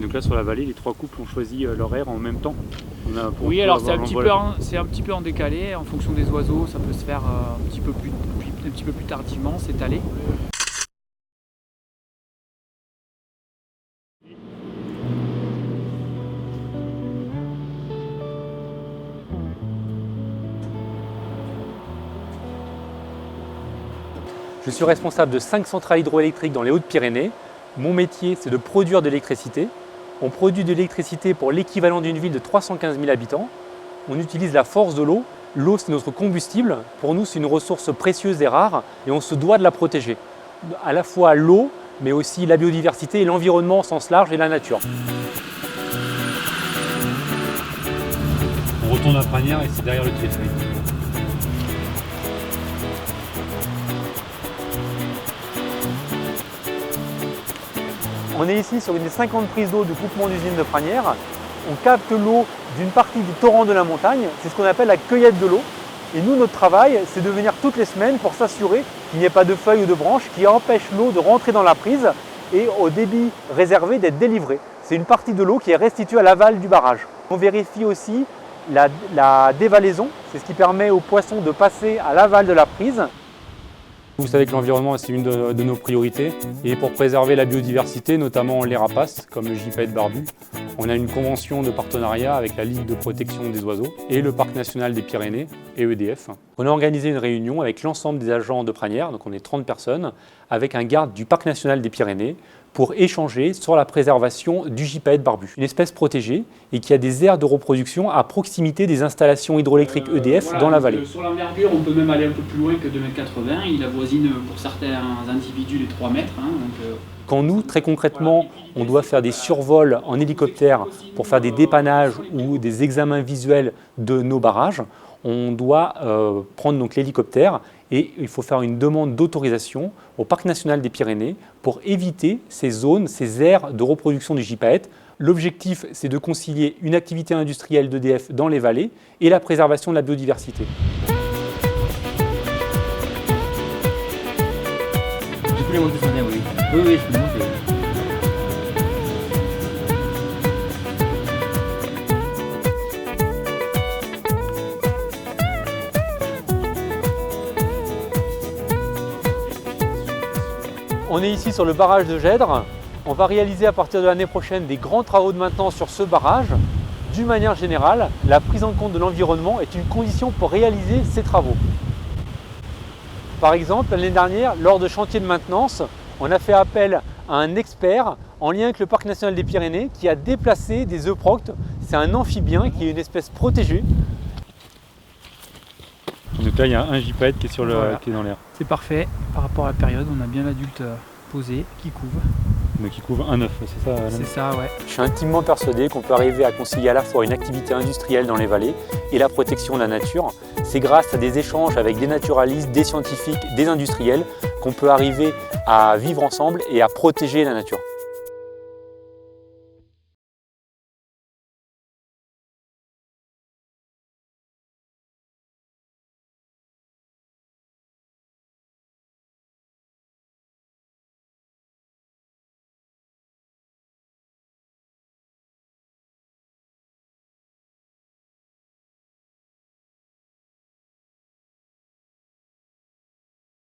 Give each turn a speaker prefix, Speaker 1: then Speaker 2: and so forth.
Speaker 1: Donc là sur la vallée, les trois couples ont choisi leur aire en même temps.
Speaker 2: Oui, alors c'est un petit peu en décalé, en fonction des oiseaux, ça peut se faire un petit peu plus tardivement, s'étaler.
Speaker 3: Je suis responsable de 5 centrales hydroélectriques dans les Hautes-Pyrénées. Mon métier, c'est de produire de l'électricité. On produit de l'électricité pour l'équivalent d'une ville de 315 000 habitants. On utilise la force de l'eau. L'eau, c'est notre combustible. Pour nous, c'est une ressource précieuse et rare et on se doit de la protéger. À la fois l'eau, mais aussi la biodiversité et l'environnement au sens large et la nature.
Speaker 1: On retourne à Pragnères et c'est derrière le téléphérique.
Speaker 3: On est ici sur une des 50 prises d'eau du groupement d'usines de Pragnères. On capte l'eau d'une partie du torrent de la montagne, c'est ce qu'on appelle la cueillette de l'eau. Et nous, notre travail, c'est de venir toutes les semaines pour s'assurer qu'il n'y ait pas de feuilles ou de branches qui empêchent l'eau de rentrer dans la prise et au débit réservé d'être délivré. C'est une partie de l'eau qui est restituée à l'aval du barrage. On vérifie aussi la dévalaison, c'est ce qui permet aux poissons de passer à l'aval de la prise.
Speaker 1: Vous savez que l'environnement, c'est une de nos priorités. Et pour préserver la biodiversité, notamment les rapaces, comme le gypaète barbu, on a une convention de partenariat avec la Ligue de protection des oiseaux et le Parc national des Pyrénées et EDF. On a organisé une réunion avec l'ensemble des agents de Pragnères, donc on est 30 personnes, avec un garde du Parc national des Pyrénées, pour échanger sur la préservation du gypaète barbu, une espèce protégée et qui a des aires de reproduction à proximité des installations hydroélectriques EDF
Speaker 2: voilà,
Speaker 1: dans la vallée.
Speaker 2: Sur l'envergure, on peut même aller un peu plus loin que 2,80 m. Il avoisine pour certains individus les 3 mètres.
Speaker 1: Quand nous, très concrètement, on doit faire des survols en hélicoptère pour faire des dépannages ou des examens visuels de nos barrages, on doit prendre donc l'hélicoptère et il faut faire une demande d'autorisation au Parc national des Pyrénées pour éviter ces zones, ces aires de reproduction du gypaète. L'objectif, c'est de concilier une activité industrielle d'EDF dans les vallées et la préservation de la biodiversité.
Speaker 4: Tu peux les monter sur oui. Oui, je peux les monter.
Speaker 3: On est ici sur le barrage de Gèdre. On va réaliser à partir de l'année prochaine des grands travaux de maintenance sur ce barrage. D'une manière générale, la prise en compte de l'environnement est une condition pour réaliser ces travaux. Par exemple, l'année dernière, lors de chantiers de maintenance, on a fait appel à un expert en lien avec le Parc national des Pyrénées qui a déplacé des euproctes. C'est un amphibien qui est une espèce protégée.
Speaker 1: Donc là, il y a un gypaète qui est dans l'air.
Speaker 2: C'est parfait, par rapport à la période, on a bien l'adulte posé, qui couve.
Speaker 1: Donc il couvre un œuf, c'est ça
Speaker 2: C'est ça, ouais.
Speaker 3: Je suis intimement persuadé qu'on peut arriver à concilier à la fois une activité industrielle dans les vallées et la protection de la nature. C'est grâce à des échanges avec des naturalistes, des scientifiques, des industriels qu'on peut arriver à vivre ensemble et à protéger la nature.